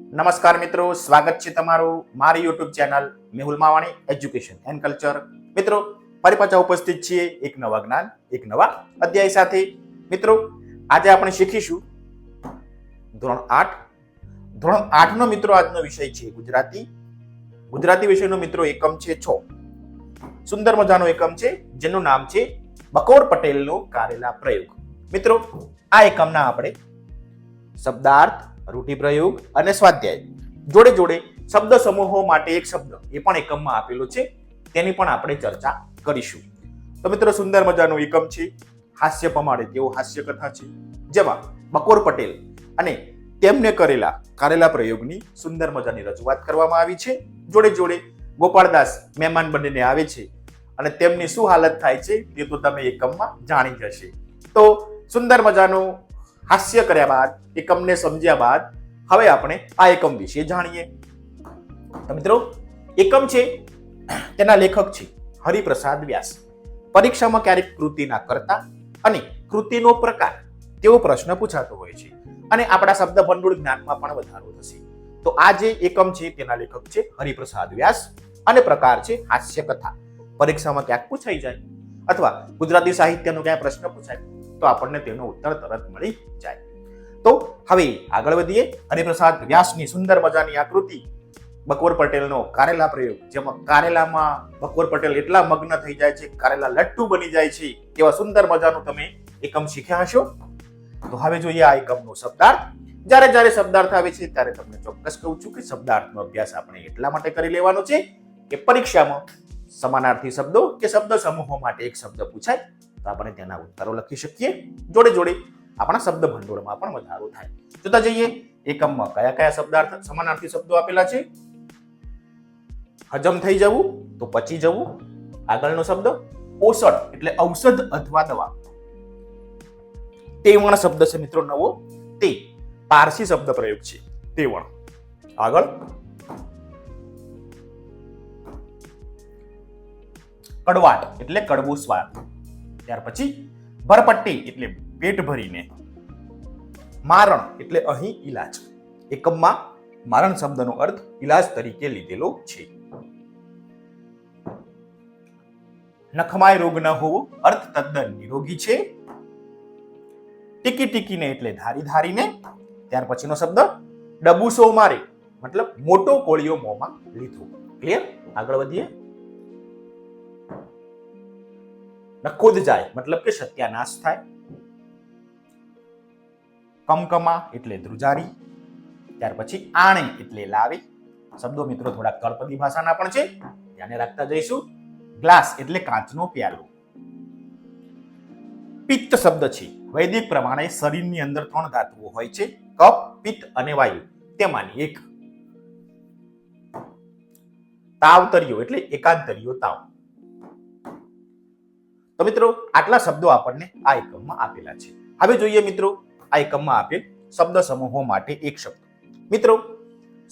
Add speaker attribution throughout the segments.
Speaker 1: નમસ્કાર મિત્રો, સ્વાગત છે તમારું મારી YouTube channel Mehul Mavani education and culture. મિત્રો, ફરી પાછા ઉપસ્થિત છીએ એક નવા જ્ઞાન, એક નવા અધ્યાય સાથે. મિત્રો, આજે આપણે શીખીશું ધોરણ 8 નો મિત્રો આજનો વિષય છે ગુજરાતી. ગુજરાતી વિષયનો મિત્રો એકમ છે 6. સુંદર મજાનો એકમ છે જેનું નામ છે બકોર પટેલનો કારેલા પ્રયોગ. મિત્રો, આ એકમના આપણે શબ્દાર્થ, રૂઢિપ્રયોગ અને સ્વાધ્યાય જોડે જોડે શબ્દ સમૂહો માટે એક શબ્દ એ પણ એકમમાં આપેલો છે, તેની પણ આપણે ચર્ચા કરીશું. તો મિત્રો, સુંદર મજાનો એકમ છે. હાસ્ય પમાડે તેવો હાસ્ય કથા છે, જેમાં બકોર પટેલ અને તેમને કરેલા કારેલા પ્રયોગની સુંદર મજાની રજૂઆત કરવામાં આવી છે. જોડે જોડે ગોપાળદાસ મહેમાન બનીને આવે છે અને તેમની શું હાલત થાય છે તે તો તમે એકમમાં જાણી જશે. તો સુંદર મજાનું હાસ્ય કર્યા બાદ, એકમને સમજ્યા બાદ હવે આપણે આ એકમ વિશે જાણીએ. તો મિત્રો, એકમ છે તેના લેખક છે હરિપ્રસાદ વ્યાસ. પરીક્ષામાં ક્યારેક કૃતિના કર્તા અને કૃતિનો પ્રકાર તેવો પ્રશ્ન પૂછાતો હોય છે અને આપણા શબ્દ ભંડોળ જ્ઞાનમાં પણ વધારો થશે. તો આ જે એકમ છે તેના લેખક છે હરિપ્રસાદ વ્યાસ અને પ્રકાર છે હાસ્ય કથા. પરીક્ષામાં ક્યાંક પૂછાઈ જાય અથવા ગુજરાતી સાહિત્યનો ક્યાંય પ્રશ્ન પૂછાય તો આપણને તેનો ઉત્તર તરત મળી જાય. તો હવે આગળ વધીએ. હરિપ્રસાદ વ્યાસની સુંદર મજાની આકૃતિ બકોર પટેલનો કારેલા પ્રયોગ, જેમાં કારેલામાં બકોર પટેલ એટલા મગ્ન થઈ જાય છે, કારેલા લટ્ટુ બની જાય છે, તેવા સુંદર મજાનું તમે એકમ શીખ્યા હશો. તો હવે જોઈએ આ એકમનો શબ્દાર્થ. જ્યારે શબ્દાર્થ આવે છે ત્યારે તમને ચોક્કસ કહું છું કે શબ્દાર્થનો અભ્યાસ આપણે એટલા માટે કરી લેવાનો છે કે પરીક્ષામાં સમાનાર્થી શબ્દો કે શબ્દ સમૂહો માટે એક શબ્દ પૂછાય તો આપણે તેના ઉત્તરો લખી શકીએ. જોડે જોડે આપણા શબ્દ ભંડોળમાં પણ વધારો થાય. જોતા જઈએ એકમમાં કયા કયા શબ્દાર્થ સમાનાર્થી શબ્દો આપેલા છે. હજમ થઈ જવું તો પચી જવું. આગળનો શબ્દ પોષણ એટલે ઔષધ અથવા દવા. તેવણ શબ્દ છે મિત્રો નવો, તે પારસી શબ્દ પ્રયોગ છે તેવણ. આગળ કડવાટ એટલે કડવો સ્વાદ. ત્યાર પછી ભરપટ્ટી એટલે પેટ ભરીને. મારણ એટલે અહીં ઈલાજ. એકમમાં મારણ શબ્દનો અર્થ ઈલાજ તરીકે લીધેલો છે. નખમાય રોગ ન હોવો, અર્થ તદ્દન નિરોગી છે. ટીકી ટીકીને એટલે ધારી ધારીને. ત્યાર પછીનો શબ્દ ડબુસો મારે મતલબ મોટો કોળિયો મોંમાં લીધો. ક્લિયર? આગળ વધીએ. નખોદ જાય મતલબ કે સત્યાનાશ થાય. કમકમા એટલે ધ્રુજારી. ત્યાર પછી આણે એટલે લાવી. શબ્દો મિત્રો થોડા કળપદી ભાષાના પણ છે, ધ્યાને રાખતા જઈશું. ગ્લાસ એટલે કાચનો પ્યાલો. પિત્ત શબ્દ છે. વૈદિક પ્રમાણે શરીરની અંદર 3 ધાતુઓ હોય છે, કફ, પિત્ત અને વાયુ. તેમાંની એક. તાવતરિયો એટલે એકાંતરિયો તાવ. તો મિત્રો, આટલા શબ્દો આપણને આ એકમમાં આપેલા છે. હવે જોઈએ મિત્રો આ એકમમાં આપેલ શબ્દ સમૂહો માટે એક શબ્દ. મિત્રો,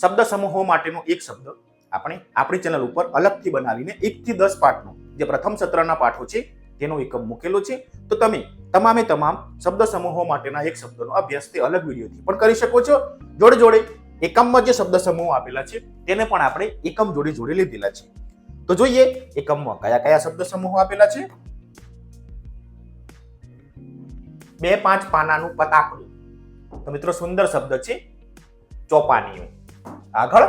Speaker 1: શબ્દ સમૂહો માટેનો એક શબ્દ આપણે આપણી ચેનલ ઉપર અલગથી બનાવીને 1 થી 10 પાઠનો જે પ્રથમ સત્રના પાઠો છે તેનો એકમ મૂકેલો છે. તો તમે તમામ શબ્દ સમૂહો માટેના એક શબ્દનો અભ્યાસ તે અલગ વિડીયોથી પણ કરી શકો છો. જોડે જોડે એકમમાં જે શબ્દ સમૂહો આપેલા છે તેને પણ આપણે એકમ જોડે જોડે લીધેલા છે. તો જોઈએ એકમમાં કયા કયા શબ્દ સમૂહો આપેલા છે. 2-5 પાનાનું પતાકડું. તો મિત્રો, સુંદર શબ્દ છે ચોપાનીઓ. આગળ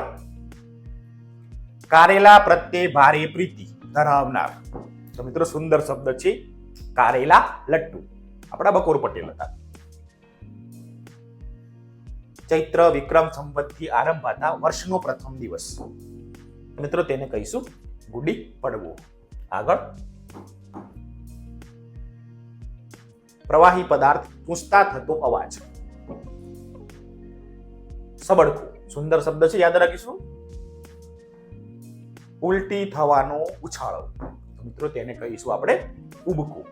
Speaker 1: કારેલા પ્રત્યે ભારે પ્રીતિ ધરાવનાર. તો મિત્રો, સુંદર શબ્દ છે કારેલા લટ્ટુ. આપણા બકોર પટેલ હતા. ચૈત્ર વિક્રમ સંવતથી આરંભાતા વર્ષનો પ્રથમ દિવસ. મિત્રો, તેને કહીશું ગુડી પડવો. આગળ પ્રવાહી પદાર્થ પૂછતા થતો અવાજ. સબડખું. સુંદર શબ્દ છે, યાદ રાખીશું. ઉલટી થવાનો ઉછાળો. તો મિત્રો, તેને કહીશું આપણે ઉબકું.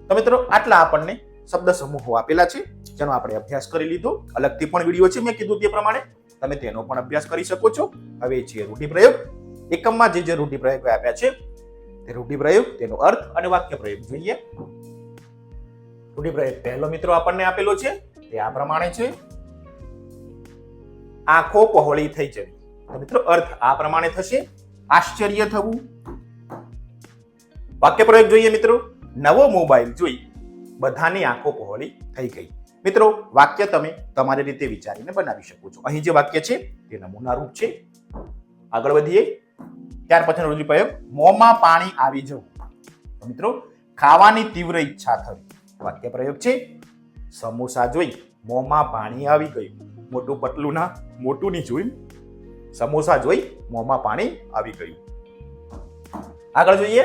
Speaker 1: તો મિત્રો, આટલા આપણને શબ્દ સમૂહો આપેલા છે જેનો આપણે અભ્યાસ કરી લીધો. અલગથી પણ વિડીયો છે મેં કીધું તે પ્રમાણે, તમે તેનો પણ અભ્યાસ કરી શકો છો. હવે છે રૂઢિપ્રયોગ. એકમમાં જે રૂઢિપ્રયોગ આપ્યા છે તે રૂઢિપ્રયોગ, તેનો અર્થ અને વાક્ય પ્રયોગ જોઈએ. રૂઢિપ્રયોગ પહેલો મિત્રો આપણને આપેલો છે તે આ પ્રમાણે છે. આંખો પહોળી થઈ જવી. તો મિત્રો અર્થ આ પ્રમાણે થશે: આશ્ચર્ય થવું. વાક્ય પ્રયોગ જોઈએ મિત્રો: નવો મોબાઈલ જોઈ બધાની આંખો પહોળી થઈ ગઈ. મિત્રો વાક્ય તમે તમારી રીતે વિચારીને બનાવી શકો છો. અહીં જે વાક્ય છે તે નમૂના રૂપ છે. આગળ વધીએ. ત્યાર પછીનો રૂઢિપ્રયોગ: મોંમાં પાણી આવી જવું. તો મિત્રો ખાવાની તીવ્ર ઈચ્છા થવી. વાક્ય પ્રયોગ છે: સમોસા જોઈ મોંમાં પાણી આવી ગયું. મોટું પતલું ના મોટું ની જોઈ સમોસા જોઈ મોંમાં પાણી આવી ગયું. આગળ જોઈએ.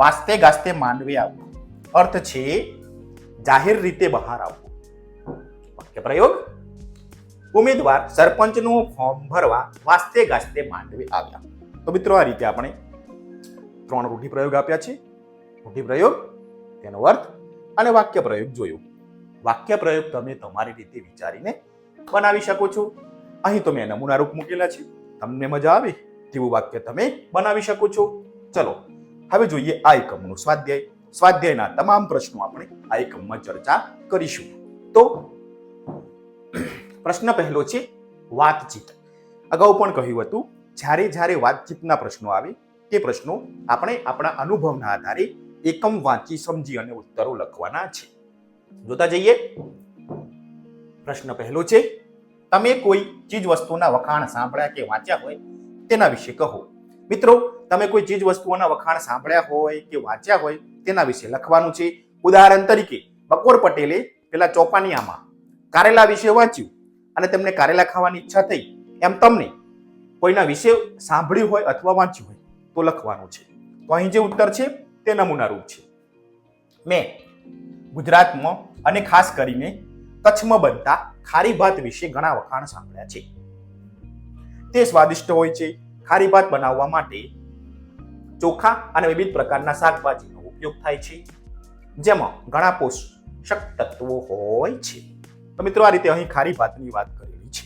Speaker 1: વાસ્તે ગાસ્તે માંડવે આવવું. અર્થ છે જાહેર રીતે બહાર આવવું. વાક્ય પ્રયોગ: ઉમેદવાર સરપંચનું ફોર્મ ભરવા વાસ્તે ગાસ્તે માંડવે આવ્યા. તો મિત્રો આ રીતે આપણે 3 રૂઢિપ્રયોગ આપ્યા છે. રૂઢિપ્રયોગ, તેનો અર્થ અને વાક્ય પ્રયોગ જોયું. વાક્ય પ્રયોગ તમે તમારી રીતે વિચારીને બનાવી શકો છો. અહીં તો મેં નમૂના રૂપ મૂકેલા છે. તમને મજા આવે તેવું વાક્ય તમે બનાવી શકો છો. ચલો હવે જોઈએ આ એકમનું સ્વાધ્યાય. સ્વાધ્યાયના તમામ પ્રશ્નો આપણે આ એકમમાં ચર્ચા કરીશું. તો પ્રશ્ન પહેલો છે વાતચીત. અગાઉ પણ કહ્યું હતું, જ્યારે જ્યારે વાતચીતના પ્રશ્નો આવે તે પ્રશ્નો આપણે આપણા અનુભવના આધારે એકમ વાંચી સમજી અને ઉત્તરો લખવાના છે. જોતા જઈએ. પ્રશ્ન પહેલો છે: તમે કોઈ ચીજ વસ્તુના વખાણ સાંભળ્યા કે વાંચ્યા હોય તેના વિશે કહો. મિત્રો તમે કોઈ ચીજ વસ્તુઓના વખાણ સાંભળ્યા હોય કે વાંચ્યા હોય તેના વિશે લખવાનું છે. ઉદાહરણ તરીકે બકોર પટેલે પેલા ચોપાનિયામાં કારેલા વિશે વાંચ્યું અને તેમને કારેલા ખાવાની ઈચ્છા થઈ, એમ તમને કોઈના વિશે સાંભળ્યું હોય અથવા વાંચ્યું હોય તો લખવાનું છે. તો અહીં જે ઉત્તર છે તે નમૂના રૂપ છે. મેં ગુજરાતમાં અને ખાસ કરીને કચ્છમાં બનતા ખારી ભાત વિશે ઘણા વખાણ સાંભળ્યા છે. તે સ્વાદિષ્ટ હોય છે. ખારી ભાત બનાવવા માટે ચોખા અને વિવિધ પ્રકારના શાકભાજીનો ઉપયોગ થાય છે, જેમાં ઘણા પોષક તત્વો હોય છે. તો મિત્રો આ રીતે અહીં ખારી ભાતની વાત કરેલી છે.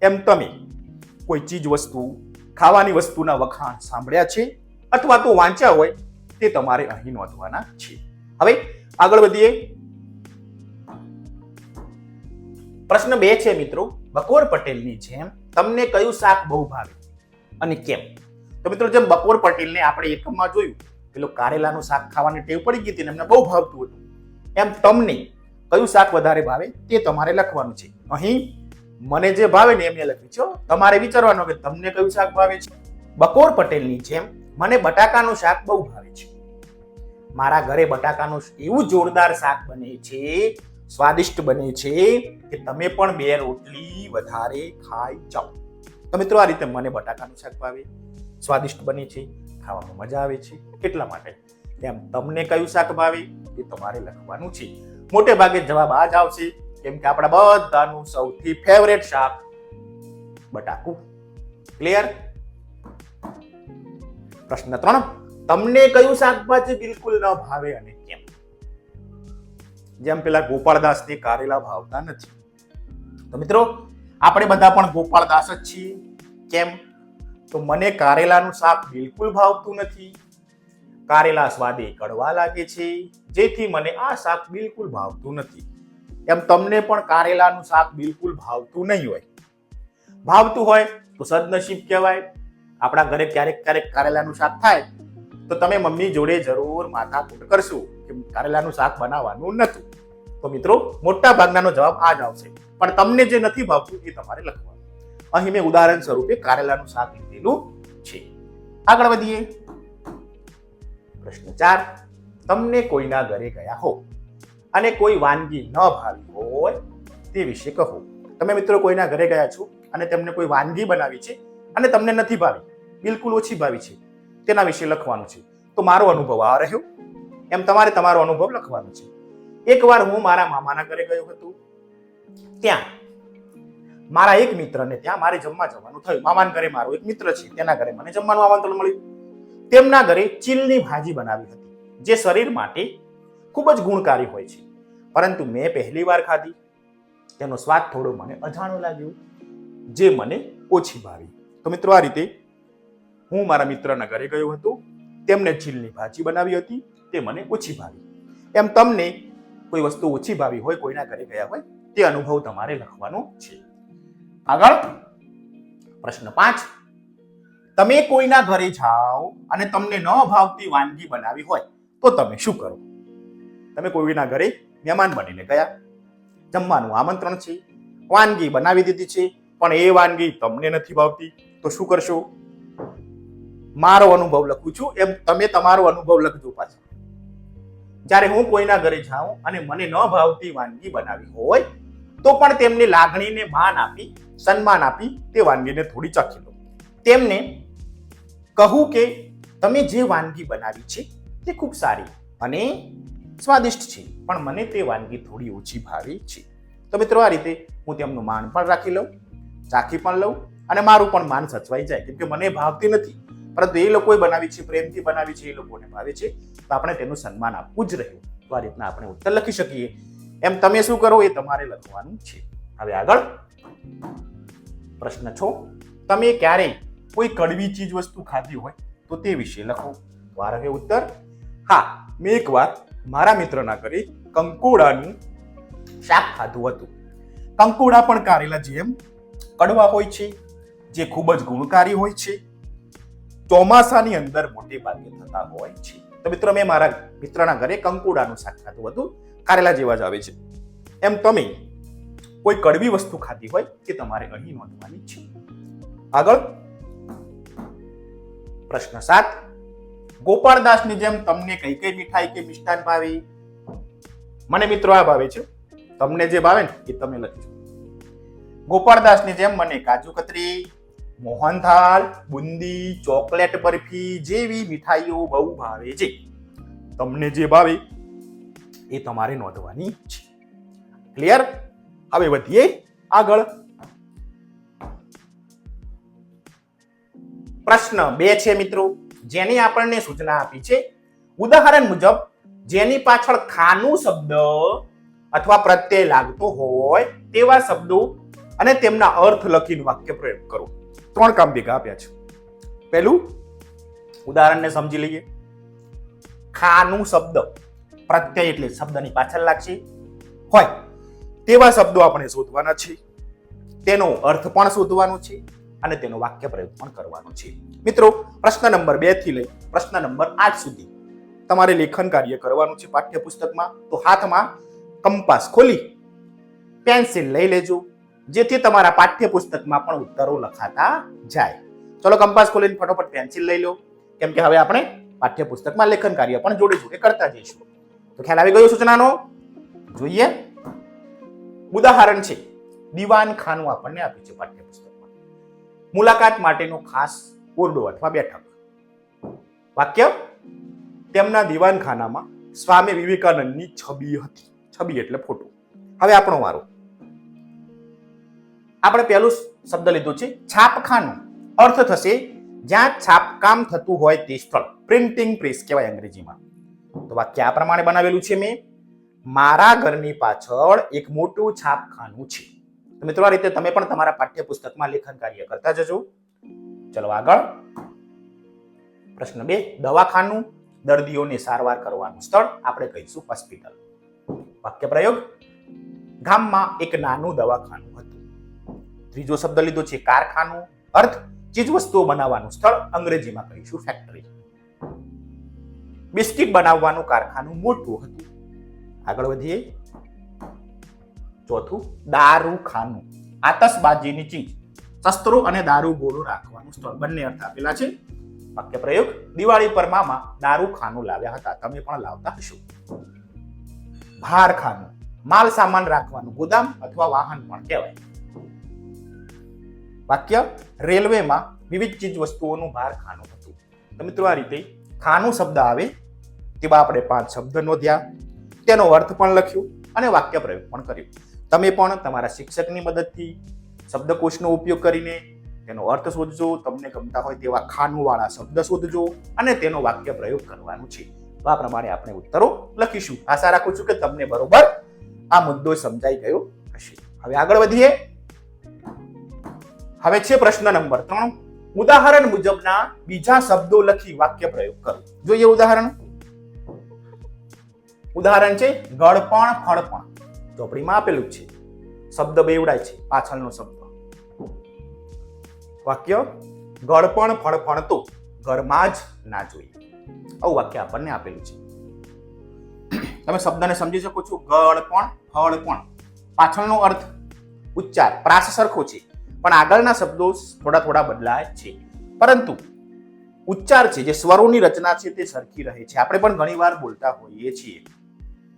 Speaker 1: એમ તમે કોઈ ચીજ વસ્તુ, ખાવાની વસ્તુના વખાણ સાંભળ્યા છે અથવા તો વાંચ્યા હોય તે તમારે અહીં નોંધવાના છે. હવે આગળ વધીએ. પ્રશ્ન 2 છે મિત્રો: બકોર પટેલની જેમ તમને કયું શાક બહુ ભાવે અને કેમ? તો મિત્રો જેમ બકોર પટેલને આપણે એકમમાં જોયું, પેલો કારેલાનું શાક ખાવાની ટેવ પડી ગઈ હતી ને એમને બહુ ભાવતું હતું, એમ તમને કયું શાક વધારે ભાવે તે તમારે લખવાનું છે. અહીં મને જે ભાવે ને એમને લખ્યું છે. તમારે વિચારવાનું કે તમને કયું શાક ભાવે છે. બકોર પટેલની જેમ મને બટાકાનું શાક બહુ ભાવે છે. મારા ઘરે બટાકાનું એવું જોરદાર શાક બને છે, સ્વાદિષ્ટ બને છે કે તમે પણ 2 રોટલી વધારે ખાઈ જાઓ. તો મિત્રો આ રીતે મને બટાકાનું શાક ભાવે, સ્વાદિષ્ટ બને છે, ખાવામાં મજા આવે છે, એટલા માટે. એમ તમને કયું શાક ભાવે એ તમારે લખવાનું છે. મોટે ભાગે જવાબ આ જ આવશે, કેમ કે આપણા બધાનું સૌથી ફેવરેટ શાક બટાકું. ક્લિયર? પ્રશ્ન 3: તમને કયું શાકભાજી બિલકુલ ન ભાવે અને કેમ? જેમ પેલા ગોપાળદાસને કારેલા ભાવતા નથી. તો મિત્રો આપણે બધા પણ ગોપાળદાસ જ છીએ. કેમ? તો મને કારેલાનું શાક બિલકુલ ભાવતું નથી. કારેલા સ્વાદે કડવા લાગે છે, જેથી મને આ શાક બિલકુલ ભાવતું નથી. એમ તમને પણ કારેલાનું શાક બિલકુલ ભાવતું નહીં હોય. ભાવતું હોય તો સદનસીબ કહેવાય. આપણા ઘરે ક્યારેક ક્યારેક કારેલાનું શાક થાય તો તમે મમ્મી જોડે જરૂર માથાકૂટ કરશો કે કારેલાનું શાક બનાવવાનું નતું. તો મિત્રો મોટા ભાગનાનો જવાબ આ જ આવશે. પણ તમને જે નથી ભાવતું એ તમારે લખવાનું. અહીં મેં ઉદાહરણ સ્વરૂપે કારેલાનું શાક લીધેલું છે. આગળ વધીએ. પ્રશ્ન 4: તમને કોઈના ઘરે ગયા હો અને કોઈ વાનગી ન ભાવી હોય તે વિશે કહો. તમે મિત્રો કોઈના ઘરે ગયા છો અને તેમને કોઈ વાનગી બનાવી છે અને તમને નથી ભાવી, બિલકુલ ઓછી ભાવી છે, તેના વિશે લખવાનું છે. તો મારો અનુભવ આ રહ્યો, એમ તમારે તમારો અનુભવ લખવાનો છે. એકવાર હું મારા મામાના ઘરે ગયો હતો. ત્યાં મારા એક મિત્રને ત્યાં મારે જમવા જવાનું થયું. મામાના ઘરે મારો એક મિત્ર છે, તેના ઘરે મને જમવાનું આમંત્રણ મળ્યું. તેમના ઘરે ચીલની ભાજી બનાવી હતી, જે શરીર માટે ખૂબ જ ગુણકારી હોય છે, પરંતુ મેં પહેલી વાર ખાધી. તેનો સ્વાદ થોડો મને અજાણો લાગ્યો, જે મને ઓછી ભાવી. તો મિત્રો આ રીતે હું મારા મિત્રના ઘરે ગયો હતો. તેમને ચીલની ભાજી બનાવી હતી, તે મને ઓછી ભાવી. એમ તમને કોઈ વસ્તુ ઓછી ભાવી હોય, કોઈના ઘરે ગયા હોય તે અનુભવ તમારે લખવાનો છે. આગળ પ્રશ્ન 5. તમે કોઈના ઘરે જાઓ અને તમને ન ભાવતી વાનગી બનાવી હોય તો તમે શું કરો? તમે કોઈના ઘરે મહેમાન બનીને ગયા, જમવાનું આમંત્રણ છે, વાનગી બનાવી દીધી છે, પણ એ વાનગી તમને નથી ભાવતી, તો શું કરશો? મારો અનુભવ લખું છું એમ તમે તમારો અનુભવ લખજો પાછો. જ્યારે હું કોઈના ઘરે જાઉં અને મને ન ભાવતી વાનગી બનાવી હોય તો પણ તેમની લાગણીને માન આપી, સન્માન આપી તે વાનગીને થોડી ચાખી લો. તેમને કહું કે તમે જે વાનગી બનાવી છે તે ખૂબ સારી અને સ્વાદિષ્ટ છે, પણ મને તે વાનગી થોડી ઓછી ભાવી છે. તો મિત્રો આ રીતે હું તેમનું માન પણ રાખી લઉં, ચાખી પણ લઉં અને મારું પણ માન સચવાઈ જાય, કેમ કે મને ભાવતી નથી પરંતુ એ લોકોએ બનાવી છે, પ્રેમથી બનાવી છે, એ લોકોને ભાવે છે, તો આપણે તેનું સન્માન આપવું જ રહ્યું. તો આ રીતના આપણે ઉત્તર લખી શકીએ. એમ તમે શું કરો એ તમારે લખવાનું છે. હવે આગળ પ્રશ્ન 6. તમે ક્યારેય કોઈ કડવી ચીજ વસ્તુ ખાધી હોય તો તે વિશે લખો. વાર હવે ઉત્તર. હા, મેં એકવાર મારા મિત્રના ઘરે કંકોડાનું શાક ખાધું હતું. કંકોડા પણ કારેલા જેમ કડવા હોય છે, જે ખૂબ જ ગુણકારી હોય છે, ચોમાસાની અંદર મોટે ભાગે થતા હોય છે. તો મિત્રો મેં મારા મિત્રના ઘરે કંકોડાનું શાક ખાધું હતું, કારેલા જેવા જ આવે છે. એમ તમે કોઈ કડવી વસ્તુ ખાધી હોય તે તમારે અહીં નોંધવાની છે. આગળ પ્રશ્ન 7. ગોપાળદાસની જેમ તમને કઈ કઈ મીઠાઈ કે મિષ્ટાન ભાવે? મને મિત્રો આ ભાવે છે, તમને જે ભાવે ને એ તમે લખજો. ગોપાળદાસની જેમ મને કાજુ કતરી, મોહનથાળ, બુંદી, ચોકલેટ બરફી જેવી મીઠાઈઓ બહુ ભાવે છે. તમને જે ભાવે એ તમારે નોંધવાની છે. ક્લિયર? હવે વધીએ આગળ. પ્રશ્ન 2 છે મિત્રો, જેની આપણને સૂચના આપી છે. ઉદાહરણ મુજબ જેની પાછળ ખાનું શબ્દ અથવા પ્રત્યય લાગતો હોય તેવા શબ્દો અને તેમના અર્થ લખીને વાક્ય પ્રયોગ કરો. 3 કામ ભેગા આપ્યા છે. પહેલું ઉદાહરણને સમજી લઈએ. ખાનું શબ્દ પ્રત્યય એટલે શબ્દની પાછળ લાગશે હોય તેવા શબ્દો આપણે શોધવાના છે, તેનો અર્થ પણ શોધવાનો છે અને તેનો વાક્ય પ્રયોગ પણ કરવાનો છે. મિત્રો પ્રશ્ન નંબર 2 થી લઈ પ્રશ્ન નંબર 8 સુધી તમારે લેખન કાર્ય કરવાનું છે પાઠ્યપુસ્તકમાં. તો હાથમાં કંપાસ ખોલી પેન્સિલ લઈ લેજો, જેથી તમારા પાઠ્યપુસ્તકમાં પણ ઉત્તરો લખાતા જાય. ચલો કંપાસ ખોલીને ફટોફટ પેન્સિલ લઈ લો, કેમ કે હવે આપણે પાઠ્યપુસ્તકમાં લેખન કાર્ય પણ જોડે જોડે કરતા જઈશું. તો ખ્યાલ આવી ગયો સૂચનાનો? જોઈએ. ઉદાહરણ છે, દીવાનખાનું આપણને આપ્યું છે પાઠ્યપુસ્તકમાં. મુલાકાત માટેનો ખાસ ઓરડો અથવા બેઠક. વાક્ય, તેમના દીવાનખાનામાં સ્વામી વિવેકાનંદની છબી હતી. છબી એટલે ફોટો. હવે આપણો વારો. આપણે પહેલું શબ્દ લીધું છે છાપખાનું. અર્થ થશે જ્યાં છાપકામ થતું હોય તે સ્થળ. પ્રિન્ટિંગ પ્રેસ કહેવાય અંગ્રેજીમાં. તો વાક્ય આ પ્રમાણે બનાવેલું છે મેં. મારા ઘરની પાછળ એક મોટું છાપખાનું છે. તો મિત્રો આ રીતે તમે પણ તમારા પાઠ્યપુસ્તકમાં લેખન કાર્ય કરતા જજો. ચલો આગળ. પ્રશ્ન 2. દવાખાનું, દર્દીઓને સારવાર કરવાનું સ્થળ, આપણે કહીશું હોસ્પિટલ. વાક્ય પ્રયોગ, ગામમાં એક નાનું દવાખાનું હતું. ત્રીજો શબ્દ લીધો છે કારખાનું. અર્થ ચીજ વસ્તુઓ બનાવવાનું સ્થળ, અંગ્રેજીમાં કહીશું ફેક્ટરી. બિસ્કિટ બનાવવાનું કારખાનું મોટું હતું. આગળ વધીએ. ચોથું, દારૂખાનું, આતશબાજીની ચીજ, શસ્ત્રો અને દારૂ ગોળો રાખવાનું સ્થળ. બંને અર્થ આપેલા છે. વાક્ય પ્રયોગ, દિવાળી પર મામા દારૂખાનું લાવ્યા હતા, તમે પણ લાવતા હશો. ભારખાનું, માલ સામાન રાખવાનું ગોદામ અથવા વાહન પણ કહેવાય. વાક્ય, રેલવેમાં વિવિધ ચીજ વસ્તુઓનું ભારખાનું હતું. તો મિત્રો આ રીતે ખાનું શબ્દ આવે તેવા આપણે 5 શબ્દ નોંધ્યા, તેનો અર્થ પણ લખ્યો અને વાક્ય પ્રયોગ પણ કર્યો. તમે પણ તમારા શિક્ષકની મદદથી શબ્દકોશનો ઉપયોગ કરીને તેનો અર્થ શોધજો. તમને ગમતા હોય તેવા ખાનુંવાળા શબ્દ શોધજો અને તેનો વાક્ય પ્રયોગ કરવાનું છે. તો આ પ્રમાણે આપણે ઉત્તરો લખીશું. આશા રાખું છું કે તમને બરોબર આ મુદ્દો સમજાઈ ગયો હશે. હવે આગળ વધીએ. હવે છે પ્રશ્ન નંબર 3. ઉદાહરણ મુજબના બીજા શબ્દો લખી વાક્ય પ્રયોગ કરો. જોઈએ ઉદાહરણ. ઉદાહરણ છે ગળપણ, ફળપણ. ચોપડીમાં આપેલું છે. શબ્દ બેવડાય છે, પાછળનો શબ્દ. વાક્ય ગળપણ ફળફણતો ઘરમાં જ ના જોઈએ. આવું વાક્ય આપણને આપેલું છે. તમે શબ્દને સમજી શકો છો. ગળપણ ફળપણ, પાછળનો અર્થ ઉચ્ચાર પ્રાસ સરખો છે, પણ આગળના શબ્દો થોડા બદલાય છે, પરંતુ ઉચ્ચાર છે, જે સ્વરોની રચના છે તે સરખી રહે છે. આપણે પણ ઘણીવાર બોલતા હોઈએ છીએ.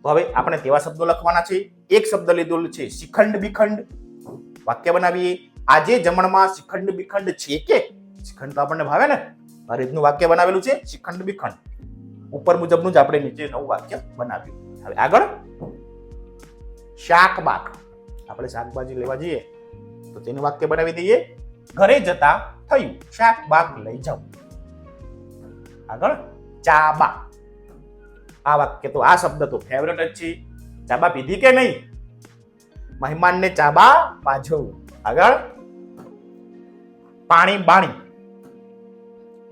Speaker 1: તો હવે આપણે તેવા શબ્દો લખવાના છે. એક શબ્દ લીધેલો છે શિખંડ બિખંડ. વાક્ય બનાવીએ. આજે જમણમાં શિખંડ બિખંડ છે કે? શિખંડ તો આપણને ભાવે ને. આ રીતનું વાક્ય બનાવેલું છે શિખંડ બિખંડ. ઉપર મુજબનું જ આપણે નીચે નવું વાક્ય બનાવ્યું. હવે આગળ શાક બાક. આપણે શાકભાજી લેવા જઈએ તો તેનું વાક્ય બનાવી દઈએ. ઘરે જતા થયું શાક બાક લઈ જાવ. આગળ ચાબા. આ વાક્ય તો આ શબ્દ તો ફેવરેટ જ છે. ચાબા પીધી કે નહીં? મહેમાનને ચાબા પાછું. આગળ પાણી બાણી.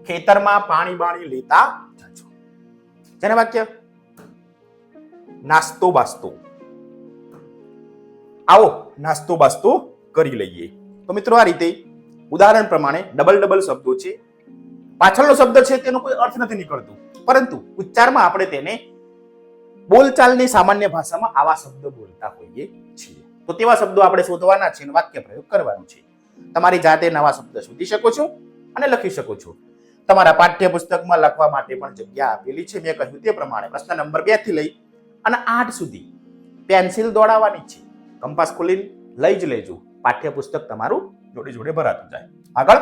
Speaker 1: ખેતરમાં પાણી બાણી લેતા જજો. જેને વાક્ય નાસ્તો બાસ્તો. આવો નાસ્તો બાસ્તો કરી લઈએ. તો મિત્રો આ રીતે ઉદાહરણ પ્રમાણે ડબલ શબ્દો છે. પાછળનો શબ્દ છે તેનો કોઈ અર્થ નથી નીકળતું, પરંતુ ઉચ્ચારમાં આપણે તેને બોલચાલની સામાન્ય ભાષામાં આવા શબ્દ બોલતા હોઈએ છીએ. તો તેવા શબ્દો આપણે શોધવાના છે અને વાક્ય પ્રયોગ કરવાનું છે. તમારી જાતે નવા શબ્દ શોધી શકો છો અને લખી શકો છો. તમારા પાઠ્યપુસ્તકમાં લખવા માટે પણ જગ્યા આપેલી છે. મેં કહ્યું તે પ્રમાણે પ્રશ્ન નંબર 2 થી લઈ અને 8 સુધી પેન્સિલ દોડાવવાની છે. કંપાસ ખોલીને લઈ જ લેજો. પાઠ્યપુસ્તક તમારું જોડે ભરાતું જાય. આગળ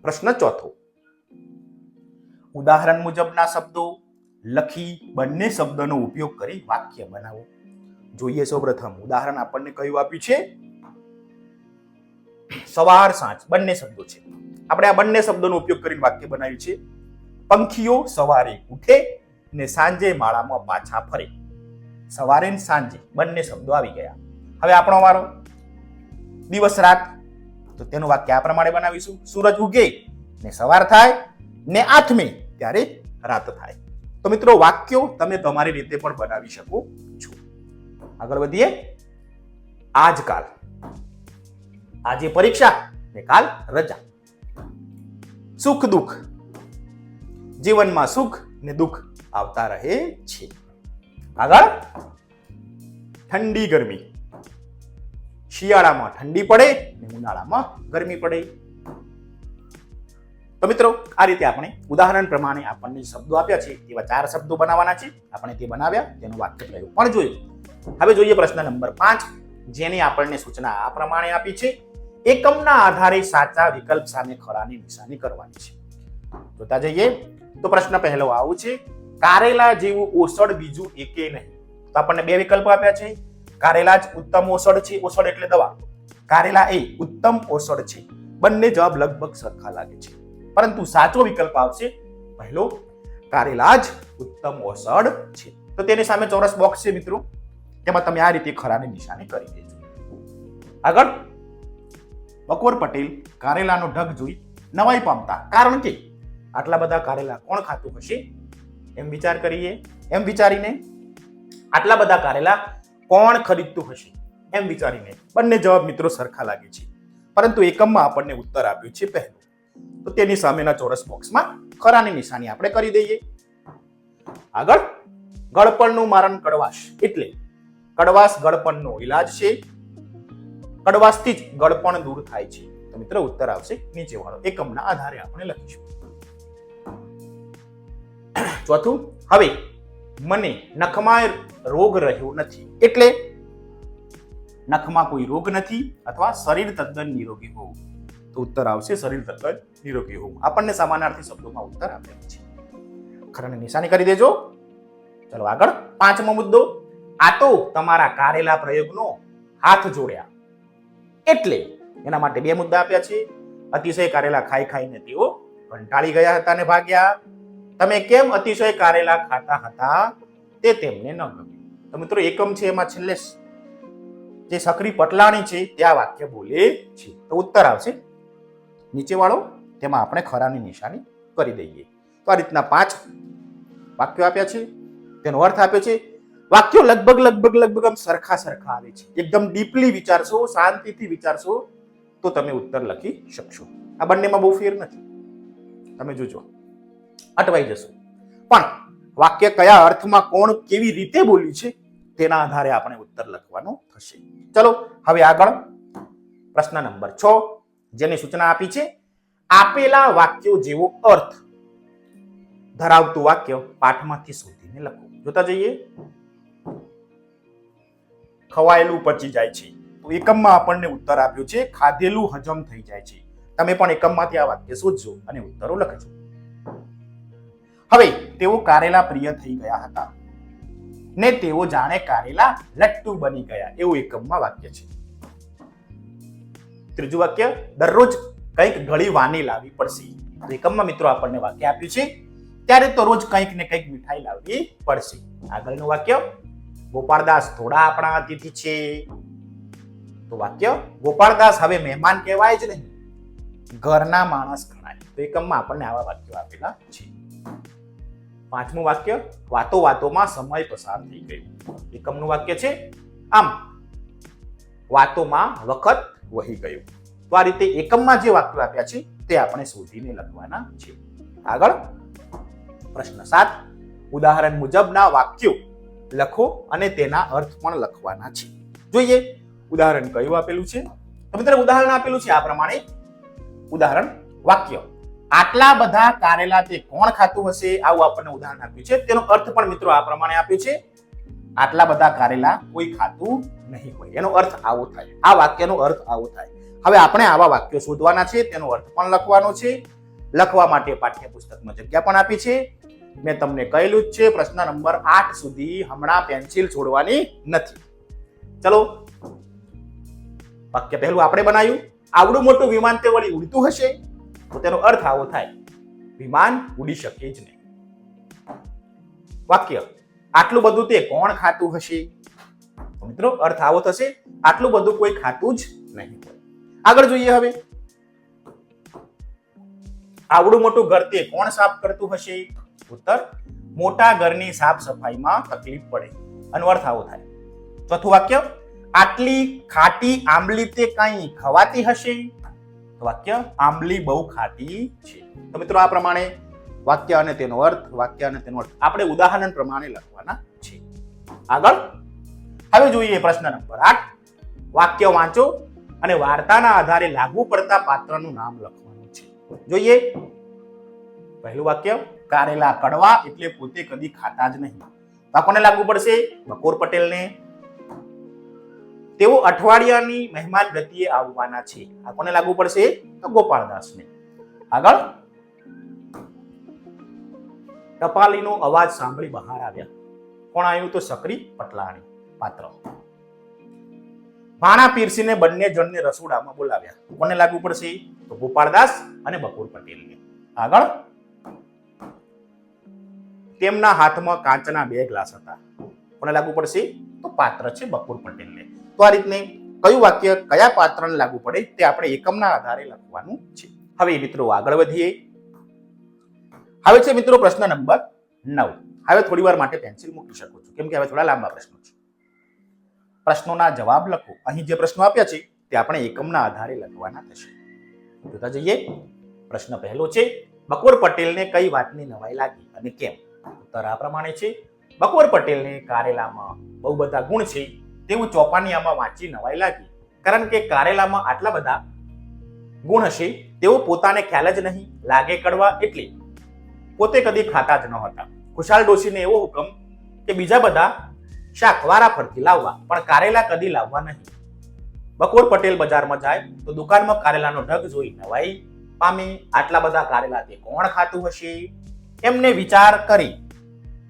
Speaker 1: પ્રશ્ન 4. ઉદાહરણ મુજબના શબ્દો લખી બંને શબ્દનો ઉપયોગ કરી વાક્ય બનાવો. જોઈએ સૌપ્રથમ ઉદાહરણ આપણને કયું આપ્યું છે? સવાર સાંજ બંને શબ્દો છે. આપણે આ બંને શબ્દોનો ઉપયોગ કરીને વાક્ય બનાવ્યું છે. પંખીઓ સવારે ઉઠે ને સાંજે માળામાં પાછા ફરે. સવારે ને સાંજે બંને શબ્દો આવી ગયા. હવે આપણો વારો. દિવસ રાત. તો તેનું વાક્ય આ પ્રમાણે બનાવીશું. સૂરજ ઉગે ને સવાર થાય ને આથમે ત્યારે રાત થાય. તો મિત્રો વાક્યો તમે તમારી રીતે પણ બનાવી શકો છો. આગળ વધીએ. આજકાલ. આજે પરીક્ષા ને કાલ રજા. સુખ દુઃખ. જીવનમાં સુખ ને દુઃખ આવતા રહે છે. આગળ ઠંડી ગરમી. શિયાળામાં ઠંડી પડે ને ઉનાળામાં ગરમી પડે. તો મિત્રો આ રીતે આપણે ઉદાહરણ પ્રમાણે આપણને શબ્દો આપ્યા છે એવા 4 શબ્દો બનાવવાના છે. આપણે તે બનાવ્યા, તેનો વાક્ય પ્રયોગ પણ જોયું. હવે જોઈએ પ્રશ્ન નંબર 5, જેની આપણને સૂચના આ પ્રમાણે આપી છે. એકમના આધારે સાચા વિકલ્પ સામે ખરાની નિશાની કરવાની છે. જોતા જઈએ. તો પ્રશ્ન પહેલો આવું છે. કારેલા જેવું ઓસડ બીજું એકે નહીં. તો આપણને 2 વિકલ્પો આપ્યા છે. કારેલા જ ઉત્તમ ઓસડ છે. ઓસડ એટલે દવા. કારેલા એ ઉત્તમ ઓસડ છે. બંને જવાબ લગભગ સરખા લાગે છે, પરંતુ સાચો વિકલ્પ આવશે પહેલો, કારેલા જ ઉત્તમ ઓસડ છે. તો તેની સામે ચોરસ બોક્સ છે મિત્રો, તેમાં તમે આ રીતે ખરાની નિશાની કરી દેજો. આગળ બકોર પટેલ કારેલાનો ઢગ જોઈ નવાઈ પામતા, કારણ કે આટલા બધા કારેલા કોણ ખાતું હશે એમ વિચાર કરીએ. એમ વિચારીને આટલા બધા કારેલા કોણ ખરીદતું હશે એમ વિચારીને બંને જવાબ મિત્રો સરખા લાગે છે, પરંતુ એકમમાં આપણને ઉત્તર આપ્યું છે પહેલું. તો તેની સામેના ચોરસ બોક્સમાં ખરાની નિશાની આપણે કરી દઈએ. આગળ ગળપણનું મારણ કડવાશ, એટલે કડવાશ ગળપણનો ઈલાજ છે. કડવાશથી જ ગળપણ દૂર થાય છે. તો મિત્રો ઉત્તર આવશે નીચેવાળો. એકમના આધારે આપણે લખીશું. ચોથું, હવે મને નખમાં રોગ રહ્યો નથી, એટલે નખમાં કોઈ રોગ નથી અથવા શરીર તદ્દન નિરોગી હોવું. તો ઉત્તર આવશે શરીર તદ્દન નિરોગી હોવું. આપણને સમાનાર્થી શબ્દોમાં ઉત્તર આપેલો છે. ખરાની નિશાની કરી દેજો. ચલો આગળ 5મો મુદ્દો. આ તો તમારા કારેલા પ્રયોગનો હાથ જોડ્યા, એટલે એના માટે 2 મુદ્દા આપ્યા છે. અતિશય કારેલા ખાઈ ખાઈને તેઓ કંટાળી ગયા હતા અને ભાગ્યા. તમે કેમ અતિશય કારેલા ખાતા હતા તે તેમને ન ગમ્યું. તો મિત્રો એકમ છે એમાં છેલ્લે જે સકરી પટલાણી છે તે આ વાક્ય બોલે છે. તો ઉત્તર આવશે નીચેવાળો. તેમાં આપણે ખરાની નિશાની કરી દઈએ. તો આ રીતના 5 વાક્યો આપ્યા છે, તેનો અર્થ આપ્યો છે. વાક્યો લગભગ આમ સરખા આવે છે. એકદમ ડીપલી વિચારશો, શાંતિથી વિચારશો તો તમે ઉત્તર લખી શકશો. આ બંનેમાં બહુ ફેર નથી. તમે જોજો, અટવાઈ જશો. પણ વાક્ય કયા અર્થમાં કોણ કેવી રીતે બોલ્યું છે તેના આધારે આપણે ઉત્તર લખવાનો થશે. ચલો હવે આગળ પ્રશ્ન નંબર 6, જેની સૂચના આપી છે, આપેલા વાક્યો જેવો અર્થ ધરાવતું વાક્ય પાઠમાંથી શોધીને લખો. જોતા જઈએ. ખવાયેલું પચી જાય છે, તો એકમમાં આપણને ઉત્તર આપ્યો છે ખાધેલું હજમ થઈ જાય છે. તમે પણ એકમમાંથી આ વાક્ય શોધજો અને ઉત્તરો લખજો. હવે તેઓ કારેલા પ્રિય થઈ ગયા હતા ને તેઓ જાણે કારેલા લટ્ટુ બની ગયા, એવું એકમમાં વાક્ય છે. ત્રીજું વાક્ય, દરરોજ કંઈક ગળી વાની લાવવી પડશે. એકમમાં મિત્રો આપણને વાક્ય આપ્યું છે, ત્યારે તો રોજ કંઈક ને કંઈક મીઠાઈ લાવવી પડશે. આગળનું વાક્ય, ગોપાળદાસ થોડા આપણા અતિથિ છે. તો વાક્ય, ગોપાળદાસ હવે મહેમાન કહેવાય જ નહીં, ઘરના માણસ ગણાય. તો એકમમાં આપણને આવા વાક્યો આપેલા છે. પાંચમું વાક્ય, વાતો વાતોમાં સમય પસાર થઈ ગયો. એકમનું વાક્ય છે, આમ વાતોમાં વખત વહી ગયું. તો આ રીતે એકમમાં જે વાક્યો આપ્યા છે તે આપણે શોધીને લખવાના છે. આગળ પ્રશ્ન 7, ઉદાહરણ મુજબના વાક્યો લખો અને તેના અર્થ પણ લખવાના છે. જોઈએ ઉદાહરણ કયું આપેલું છે. તો મિત્રો ઉદાહરણ આપેલું છે આ પ્રમાણે. ઉદાહરણ, વાક્ય, આટલા બધા કારેલા તે કોણ ખાતું હશે, આવું આપણને ઉદાહરણ આપ્યું છે. તેનો અર્થ પણ મિત્રો આ પ્રમાણે આપ્યો છે, આટલા બધા કારેલા કોઈ ખાતું નહીં હોય. એનો અર્થ આવો થાય. આ વાક્યનો અર્થ આવો થાય. હવે આપણે આવા વાક્યો શોધવાના છે, તેનો અર્થ પણ લખવાનો છે. લખવા માટે પાઠ્યપુસ્તકમાં જગ્યા પણ આપી છે. મેં તમને કહેલું જ છે, પ્રશ્ન નંબર 8 સુધી હમણાં પેન્સિલ છોડવાની નથી. ચલો, વાક્ય પહેલું આપણે બનાવ્યું, આવડું મોટું વિમાન તે વળી ઉડતું હશે. તો તેનો અર્થ આવો થાય, વિમાન ઉડી શકે જ નહીં. વાક્ય, આટલું બધું તે કોણ ખાતું હશે. તો મિત્રો અર્થ આવો થશે, આટલું બધું કોઈ ખાતું જ નહીં. આગળ જોઈએ. હવે આવડું મોટું ઘર તે કોણ સાફ કરતું હશે. ઉત્તર, મોટા ઘરની સાફ સફાઈમાં તકલીફ પડે. આનો અર્થ આવો થાય. ચોથું વાક્ય, આટલી ખાટી આંબલી તે કઈ ખવાતી હશે. વાક્ય, આંબલી બહુ ખાટી છે. તો મિત્રો આ પ્રમાણે વાક્ય અને તેનો અર્થ, વાક્ય અને તેનો અર્થ આપણે ઉદાહરણ પ્રમાણે લખવાના છે. આગળ હવે જોઈએ પ્રશ્ન નંબર 8, વાક્ય વાંચો અને વાર્તાના આધારે લાગુ પડતા પાત્રનું નામ લખવાનું છે. જોઈએ પહેલું વાક્ય, કારેલા કડવા એટલે પોતે કદી ખાતા જ નહીં. તો કોને લાગુ પડશે? બકોર પટેલને. તેઓ અઠવાડિયાની મહેમાન ગતિએ આવવાના છે. આ કોને લાગુ પડશે? તો ગોપાળદાસને. આગળ, ટપાલીનો અવાજ સાંભળી બહાર આવ્યા. કોણ આવ્યું? તો સકરી પટલાણી પાત્ર. ભાણા પીરસીને બંને જણને રસોડામાં બોલાવ્યા. કોને લાગુ પડશે? તો ગોપાળદાસ અને બકોર પટેલને. આગળ, તેમના હાથમાં કાચના 2 ગ્લાસ હતા. કોને લાગુ પડશે? તો પાત્ર છે બકોર પટેલને. તો આ રીતને કયું વાક્ય કયા પાત્રને લાગુ પડે તે આપણે એકમના આધારે લખવાનું છે. હવે મિત્રો આગળ વધીએ. હવે છે મિત્રો પ્રશ્ન નંબર 9. હવે થોડી વાર માટે પેન્સિલ મૂકી શકો છો, કેમ કે હવે થોડા લાંબા પ્રશ્નો છે. પ્રશ્નોના જવાબ લખો. અહીં જે પ્રશ્નો આપ્યા છે તે આપણે એકમના આધારે લખવાના થશે. જોતા જઈએ. પ્રશ્ન પહેલો છે, બકોર પટેલને કઈ વાતની નવાઈ લાગી અને કેમ? ઉત્તર આ પ્રમાણે છે, બકોર પટેલને કારેલામાં બહુ બધા ગુણ છે તેવું ચોપાનિયામાં વાંચી નવાઈ લાગી. કારણ કે કારેલામાં આટલા બધા ગુણ હશે તેવો પોતાને ખ્યાલ જ નહીં. લાગે કડવા એટલે પોતે કદી ખાતા જ ન હતા. ખુશાલ ડોશીને એવો હુકમ કે બીજા બધા શાક વારા ફરતી લાવવા, પણ કારેલા કદી લાવવા નહીં. બકોર પટેલ બજારમાં જાય તો દુકાનમાં કારેલાનો ઢગ જોઈ નવાઈ પામી. આટલા બધા કારેલા તે કોણ ખાતું હશે? એમને વિચાર કરી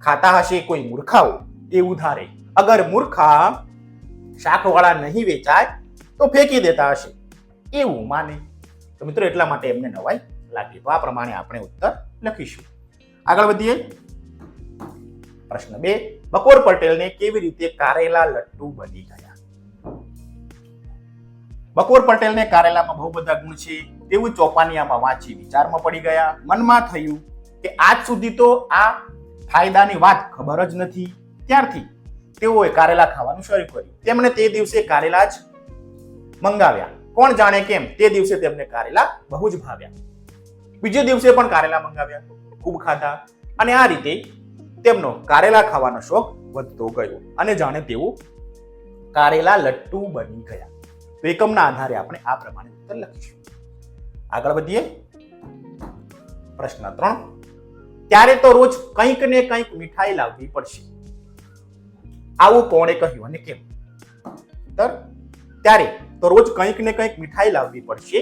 Speaker 1: ખાતા હશે કોઈ મૂર્ખાઓ એવું ધારે. અગર મૂર્ખા શાકવાળા નહીં વેચાય તો ફેંકી દેતા હશે એવું માને. તો મિત્રો એટલા માટે એમને નવાઈ લાગી. તો આ પ્રમાણે આપણે ઉત્તર લખીશું. આગળ વધીએ. પ્રશ્ન 2, બકોર પટેલને કેવી રીતે કારેલા લટ્ટુ બની ગયા? બકોર પટેલને કારેલામાં બહુ બધા ગુણ છે તેવું ચોપાનિયામાં વાંચી વિચારમાં પડી ગયા. મનમાં થયું કે આજ સુધી તો આ ફાયદાની વાત ખબર જ નથી. ત્યારથી તેઓએ કારેલા ખાવાનું શરૂ કર્યું. તેમણે તે દિવસે કારેલા જ મંગાવ્યા. કોણ જાણે કેમ તે દિવસે તેમને કારેલા બહુ જ ભાવ્યા. બીજે દિવસે પણ કારેલા મંગાવ્યા, ખૂબ ખાધા, અને આ રીતે તેમનો કારેલા ખાવાનો શોખ વધતો ગયો અને જાણે તેઓ કારેલા લટ્ટુ બની ગયા. તો એકમના આધારે આપણે આ પ્રમાણે ઉત્તર લખીશું. આગળ વધીએ. પ્રશ્ન 3. ત્યારે તો રોજ કંઈક ને કંઈક મીઠાઈ લાવવી પડશે. આવું કોણે કહ્યું અને કેમ? ત્યારે તો રોજ કંઈક ને કંઈક મીઠાઈ લાવવી પડશે,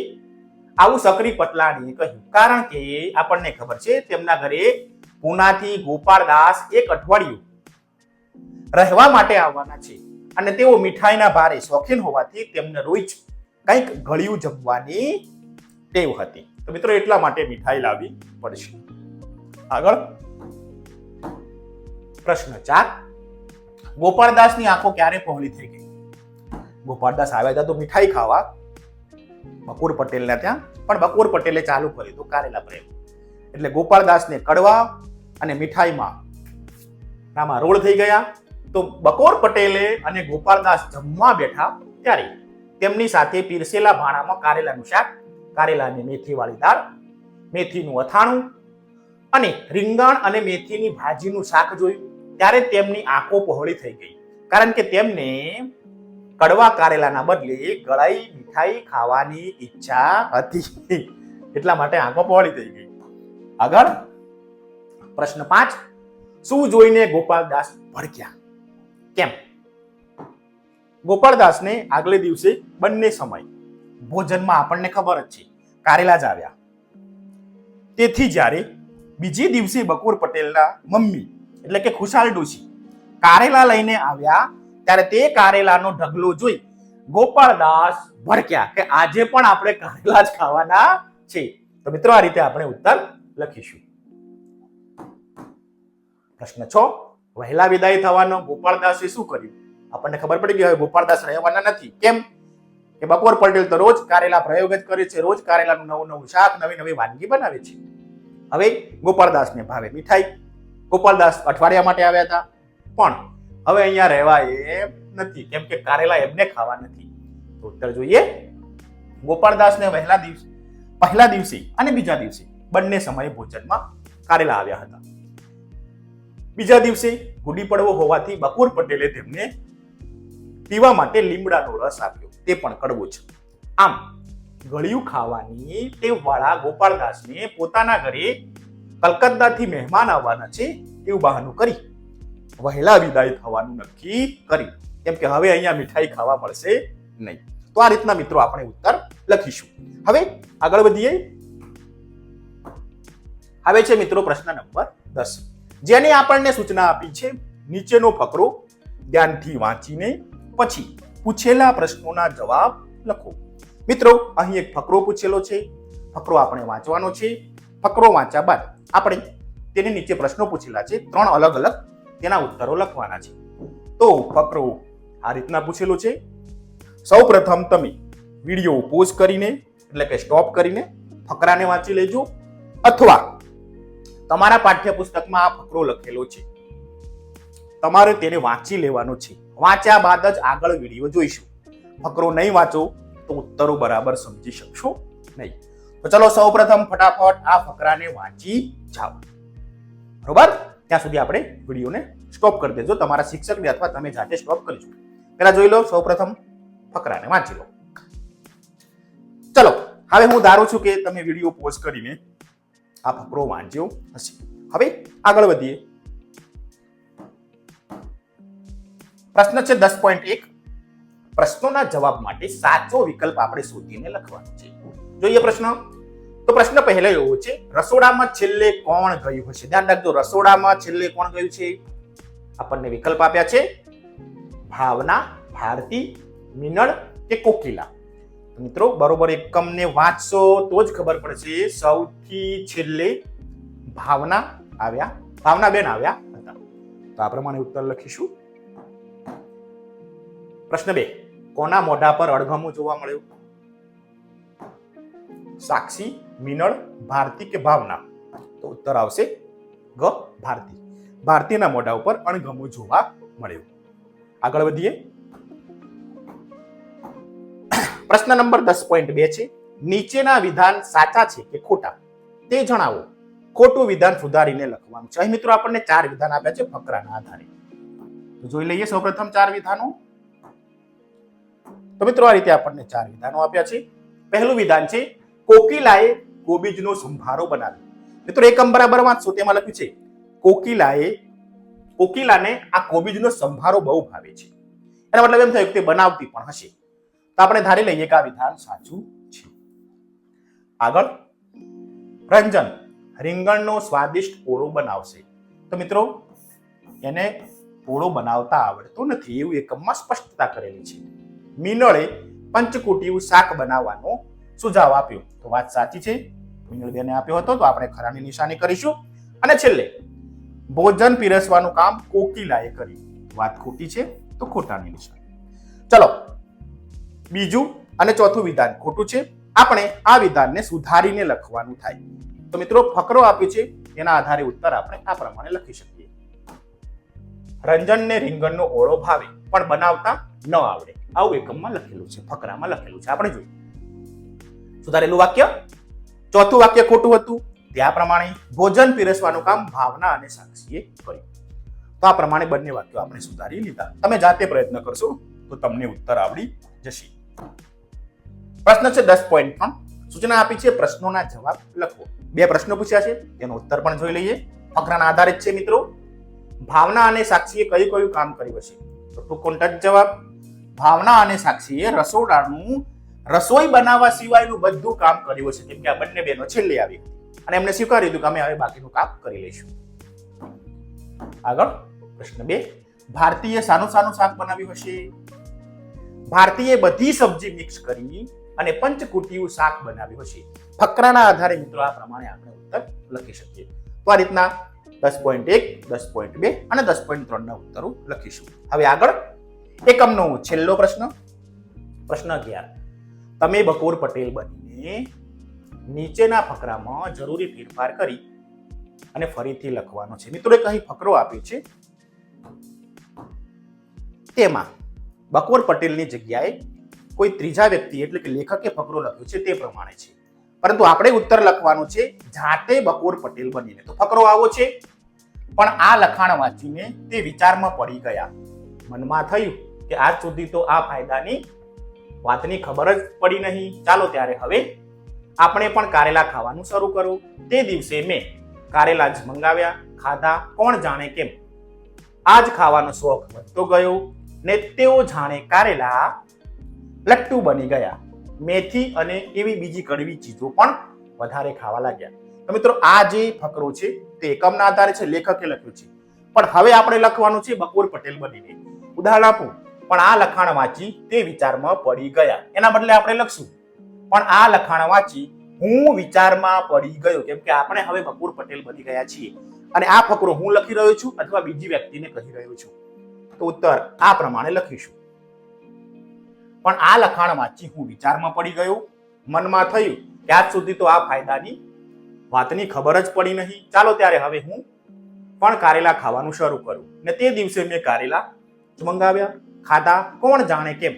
Speaker 1: આવું સકરી પટલાણીએ કહ્યું. કારણ કે આપણને ખબર છે તેમના ઘરે પૂનાથી ગોપાળદાસ એક અઠવાડિયું રહેવા માટે આવવાના છે અને તેઓ મીઠાઈના ભારે શોખીન હોવાથી તેમને રોજ કંઈક ગળ્યું જમવાની ટેવ હતી. તો મિત્રો એટલા માટે મીઠાઈ લાવવી પડશે. આગળ પ્રશ્ન 4. ગોપાળદાસની આંખો ક્યારે પહોળી થઈ ગઈ? ગોપાળદાસ આવ્યા હતા તો મીઠાઈ ખાવા બકુર પટેલના ત્યાં, પણ બકુર પટેલે ચાલુ કર્યું તો કારેલા પ્રયોગ. એટલે ગોપાળદાસને કડવા અને મીઠાઈમાં નામાં રોળ થઈ ગયા. તો બકોર પટેલે અને ગોપાળદાસ જમવા બેઠા ત્યારે તેમની સાથે પીરસેલા ભાણામાં કારેલાનું શાક, કારેલાની મેથીવાળી દાળ, મેથીનું અથાણું અને રીંગણ અને મેથીની ભાજીનું શાક જોયું ત્યારે તેમની આંખો પહોળી થઈ ગઈ. કારણ કે તેમને કડવા કારેલાના બદલે ગળાઈ મીઠાઈ ખાવાની ઈચ્છા હતી. એટલા માટે આંખો પહોળી થઈ ગઈ. આગળ પ્રશ્ન 5. શું જોઈને ગોપાળદાસ ભડક્યા? કેમ? ગોપાળદાસને આગલે દિવસે બંને સમય ભોજનમાં આપણને ખબર જ છે કારેલા જ આવ્યા. તેથી જ્યારે બીજે દિવસે બકુર પટેલના મમ્મી એટલે કે ખુશાલ ડોશી કારેલા લઈને આવ્યા ત્યારે તે કારેલાનો ઢગલો જોઈ ગોપાળદાસ ભડક્યા કે આજે પણ આપણે કારેલા જ ખાવાના છે. તો મિત્રો આ રીતે આપણે ઉત્તર લખીશું. પ્રશ્ન 6. વહેલા વિદાય થવાનો ગોપાળદાસે શું કર્યું? આપણને ખબર પડી ગઈ હવે ગોપાળદાસ રહેવાના નથી. કેમ? કે બકોર પટેલ તો રોજ કારેલા પ્રયોગ જ કરે છે, રોજ કારેલાનું નવું નવું શાક, નવી નવી વાનગી બનાવે છે. હવે ગોપાળદાસને ભાવે મીઠાઈ. ગોપાળદાસ અઠવાડિયા માટે આવ્યા હતા, પણ હવે અહીંયા રહેવા એમ નથી, કેમ કે કારેલા એમને ખાવા નથી. તો ઉત્તર જોઈએ. ગોપાળદાસને પહેલા દિવસે અને બીજા દિવસે બંને સમયે ભોજનમાં કારેલા આવ્યા હતા. બીજા દિવસે ગુડી પડવો હોવાથી બકુર પટેલે તેમને પીવા માટે લીમડાનો રસ આપ્યો, તે પણ કડવો છે. આમ ગળ્યું ખાવાની ટેવવાળા ગોપાળદાસને પોતાના ઘરે કલકત્તાથી મહેમાન આવવાના છે એવું બહાનું કરી વહેલા વિદાય થવાનું નક્કી કર્યું, કેમ કે હવે અહીંયા મીઠાઈ ખાવા મળશે નહીં. તો આ રીતના મિત્રો આપણે ઉત્તર લખીશું. હવે આગળ વધીએ. હવે છે મિત્રો પ્રશ્ન નંબર 10, જેને આપણને સૂચના આપી છે નીચેનો ફકરો ધ્યાનથી વાંચીને પછી પૂછેલા પ્રશ્નોના જવાબ લખો. મિત્રો અહીં એક ફકરો પૂછેલો છે, ફકરો આપણે વાંચવાનો છે. ફકરો વાંચ્યા બાદ આપણે તેની નીચે પ્રશ્નો પૂછેલા છે, 3 અલગ અલગ તેના ઉત્તરો લખવાના છે. તો ફકરો આ રીતના પૂછેલો છે. સૌપ્રથમ તમે વિડીયો પોઝ કરીને એટલે કે સ્ટોપ કરીને ફકરાને વાંચી લેજો, અથવા તમારા પાઠ્યપુસ્તકમાં આ ફકરો લખેલો છે, તમારે તેને વાંચી લેવાનો છે. વાંચ્યા બાદ જ આગળ વિડીયો જોઈશું. ફકરો નહીં વાંચો તો ઉત્તરો બરાબર સમજી શકશો નહીં. તો ચલો સૌપ્રથમ ફટાફટ આ ફકરાને વાંચી જાઓ. બરોબર? ત્યાં સુધી આપણે વિડીયોને સ્ટોપ કરી દેજો. તમારા શિક્ષકને અથવા તમે જાતે સ્ટોપ કરજો. પહેલા જોઈ લો, સૌપ્રથમ ફકરાને વાંચી લો. ચલો હવે હું ધારું છું કે તમે વિડીયો પોઝ કરીને આ ફકરો વાંચ્યો હશે. હવે આગળ વધીએ. પ્રશ્ન છે 10.1. પ્રશ્નોના જવાબ માટે સાચો વિકલ્પ આપણે શોધીને લખવાનો છે. જોઈએ પ્રશ્ન. તો પ્રશ્ન પહેલો એવો છે, રસોડામાં છેલ્લે કોણ ગયું હશે? ધ્યાન રાખજો, રસોડામાં છેલ્લે કોણ ગયું છે? આપણને વિકલ્પ આપ્યા છે ભાવના, ભારતી, મિનળ કે કોકિલા. મિત્રો બરોબર એકમને વાંચશો તો જ ખબર પડશે. સૌથી છેલ્લે ભાવના આવ્યા, ભાવનાબેન આવ્યા હતા. તો આ પ્રમાણે ઉત્તર લખીશું. પ્રશ્ન 2, કોના મોઢા પર અણગમો જોવા મળ્યો? સાક્ષી, મિનળ, ભારતી કે ભાવના? તો ઉત્તર આવશે ગ, ભારતી. ભારતીના મોઢા ઉપર અણગમો જોવા મળ્યો. આગળ વધીએ. પ્રશ્ન નંબર 10.2 છે. નીચેના વિધાન સાચા છે કે ખોટા તે જણાવો. ખોટું વિધાન સુધારીને લખવાનું છે. અહીં મિત્રો આપણને 4 વિધાન આપ્યા છે ફકરાના આધારે. તો જોઈ લઈએ સૌપ્રથમ 4 વિધાનો. તો મિત્રો આ રીતે આપણને 4 વિધાનો આપ્યા છે. પહેલું વિધાન છે કોકિલાએ કોબીજનો સંભારો બનાવ્યો. મિત્રો એકમ બરાબર વાંચશો, તેમાં લખ્યું છે કોકિલાને આ કોબીજનો સંભારો બહુ ભાવે છે. એનો મતલબ એમ થયું કે તે બનાવતી પણ હશે. તો આપણે ધારી લઈએ કે આ વિધાન સાચું છે. આગળ, રંજન રીંગણનો સ્વાદિષ્ટ ઓળો બનાવશે. તો મિત્રો એને ઓળો બનાવતા આવડતો નથી એવું એકમમાં સ્પષ્ટતા કરેલી છે. મીનળે પંચકુટિયું શાક બનાવવાનો સુઝાવ આપ્યો. તો વાત સાચી છે, મીનળ બેને આપ્યો હતો, તો આપણે ખરાની નિશાની કરીશું. અને છેલ્લે ભોજન પીરસવાનું કામ કોકિલાએ કર્યું. વાત ખોટી છે, તો ખોટાની નિશાની. ચલો, બીજું અને ચોથું વિધાન ખોટું છે. આપણે આ વિધાનને સુધારીને લખવાનું થાય. તો મિત્રો ફકરો આપ્યો છે, એના આધારે ઉત્તર આપણે આ પ્રમાણે લખી શકીએ. રંજનને રીંગણનો ઓળો ભાવે પણ બનાવતા ન આવડે. આવું એકમમાં લખેલું છે, ફકરામાં લખેલું છે. આપણે જોઈએ સુધારેલું વાક્ય. ચોથું વાક્ય ખોટું હતું. ત્યાં પ્રમાણે ભોજન પીરસવાનું કામ ભાવના અને સાક્ષીએ કર્યું. તો આ પ્રમાણે બંને વાક્યો આપણે સુધારી લીધા. તમે જાતે પ્રયત્ન કરશો તો તમને ઉત્તર આવડી જશે. પ્રશ્ન છે 10.3. સૂચના આપી છે પ્રશ્નોના જવાબ લખો. 2 પ્રશ્નો પૂછ્યા છે, તેનો ઉત્તર પણ જોઈ લઈએ. ફકરાના આધારે જ છે મિત્રો. ભાવના અને સાક્ષીએ કયું કામ કર્યું હશે? તો ટૂંકો જવાબ, ભાવના અને સાક્ષીએ રસોડાનું રસોઈ બનાવવા સિવાયનું બધું કામ કર્યું હશે. કેમ કે આ બંને બહેનો છેલ્લે આવી અને એમને સ્વીકારી દીધું કે અમે હવે બાકીનું કામ કરી લઈશું. આગળ, પ્રશ્ન 2. ભારતીય શાનું શાક બનાવ્યું હશે? ભારતીય બધી સબ્જી મિક્સ કરી અને પંચકુટિયું શાક બનાવ્યું હશે. ફકરાના આધારે મિત્રો આ પ્રમાણે આપણે ઉત્તર લખી શકીએ. તો આ રીતના 10.1, 10.2 અને 10.3 ના ઉત્તરો લખીશું. હવે આગળ એકમનો છેલ્લો પ્રશ્ન. પ્રશ્ન 11. તમે બકોર પટેલ બનીને નીચેના ફકરામાં જરૂરી ફેરફાર કરી અને ફરીથી લખવાનો છે. મિત્રો એક અહીં ફકરો આપ્યો છે, તેમાં બકોર પટેલની જગ્યાએ કોઈ ત્રીજા વ્યક્તિ એટલે કે લેખકે ફકરો લખ્યો છે તે પ્રમાણે છે. પરંતુ આપણે ઉત્તર લખવાનો છે જાતે બકોર પટેલ બનીને. તો ફકરો આવો છે, પણ આ લખાણ વાંચીને તે વિચારમાં પડી ગયા. મનમાં થયું કે આજ સુધી તો આ ફાયદાની વાતની ખબર જ પડી નહીં. ચાલો ત્યારે હવે આપણે પણ કારેલા ખાવાનું શરૂ કરું. તે દિવસે મેં કારેલા જ મંગાવ્યા, ખાધા, કોણ જાણે કેમ આજ ખાવાનો શોખ વધતો ગયો ને તેઓ જાણે કારેલા લટ્ટુ બની ગયા. મેથી અને એવી બીજી કડવી ચીજો પણ વધારે ખાવા લાગ્યા. તો મિત્રો આ જે ફકરો છે તે એકમના આધારે છે, લેખકે લખ્યું છે, પણ હવે આપણે લખવાનું છે બકોર પટેલ બનીને. ઉદાહરણ આપું, પણ આ લખાણ વાંચી તે વિચારમાં પડી ગયા. એના બદલે આપણે લખશું પણ આ લખાણ વાંચી હું વિચારમાં પડી ગયો. કેમ કે આપણે હવે બકોર પટેલ બની ગયા છીએ અને આ ફકરો હું લખી રહ્યો છું અથવા બીજી વ્યક્તિને કહી રહ્યો છું. તો ઉત્તર આ પ્રમાણે લખીશું. પણ આ લખાણ વાંચી હું વિચારમાં પડી ગયો. મનમાં થયું કે આજ સુધી તો આ ફાયદાની વાતની ખબર જ પડી નહીં. ચાલો ત્યારે હવે હું પણ કારેલા ખાવાનું શરૂ કરું. ને તે દિવસે મેં કારેલા મંગાવ્યા, ખાધા, કોણ જાણે કેમ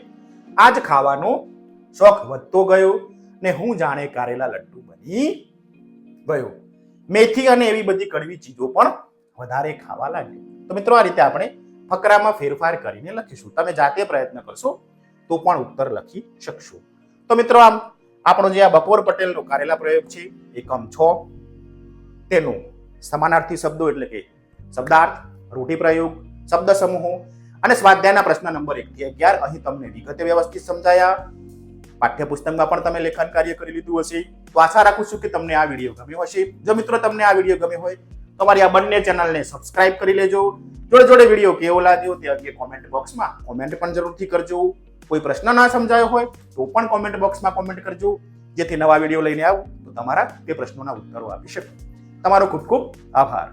Speaker 1: આજ ખાવાનો શોખ વધતો ગયો ને હું જાણે કારેલા લટ્ટુ બની ગયો. મેથી અને એવી બધી કડવી ચીજો પણ વધારે ખાવા લાગી. તો મિત્રો આ રીતે આપણે ફકરામાં ફેરફાર કરીને લખીશું. તમે જાતે પ્રયત્ન કરશો તો પણ ઉત્તર લખી શકશો. તો મિત્રો આમ આપણો જે આ બકોર પટેલનો કારેલા પ્રયોગ છે એકમ 6, તેનો સમાનાર્થી શબ્દો એટલે કે શબ્દાર્થ, રૂઢિ પ્રયોગ, શબ્દ સમૂહો અને સ્વાધ્યાયના પ્રશ્ન નંબર 1 થી 11 અહીં તમને વિગતે વ્યવસ્થિત સમજાયા. પાઠ્યપુસ્તકમાં પણ તમે લેખન કાર્ય કરી લીધું હશે. તો આશા રાખું છું કે તમને આ વિડીયો ગમ્યો હશે. જો મિત્રો તમને આ વિડીયો ગમ્યો હોય તો અમારી આ બંને ચેનલને સબસ્ક્રાઇબ કરી લેજો. જોડે જોડે વિડીયો કેવો લાગ્યો તે અંગે કોમેન્ટ બોક્સમાં કોમેન્ટ પણ જરૂરથી કરજો. કોઈ પ્રશ્ન ના સમજાયો હોય તો પણ કોમેન્ટ બોક્સમાં કોમેન્ટ કરજો, જેથી નવા વિડીયો લઈને આવું તો તમારા તે પ્રશ્નોના ઉત્તરો આપી શકું. તમારો ખૂબ ખૂબ આભાર.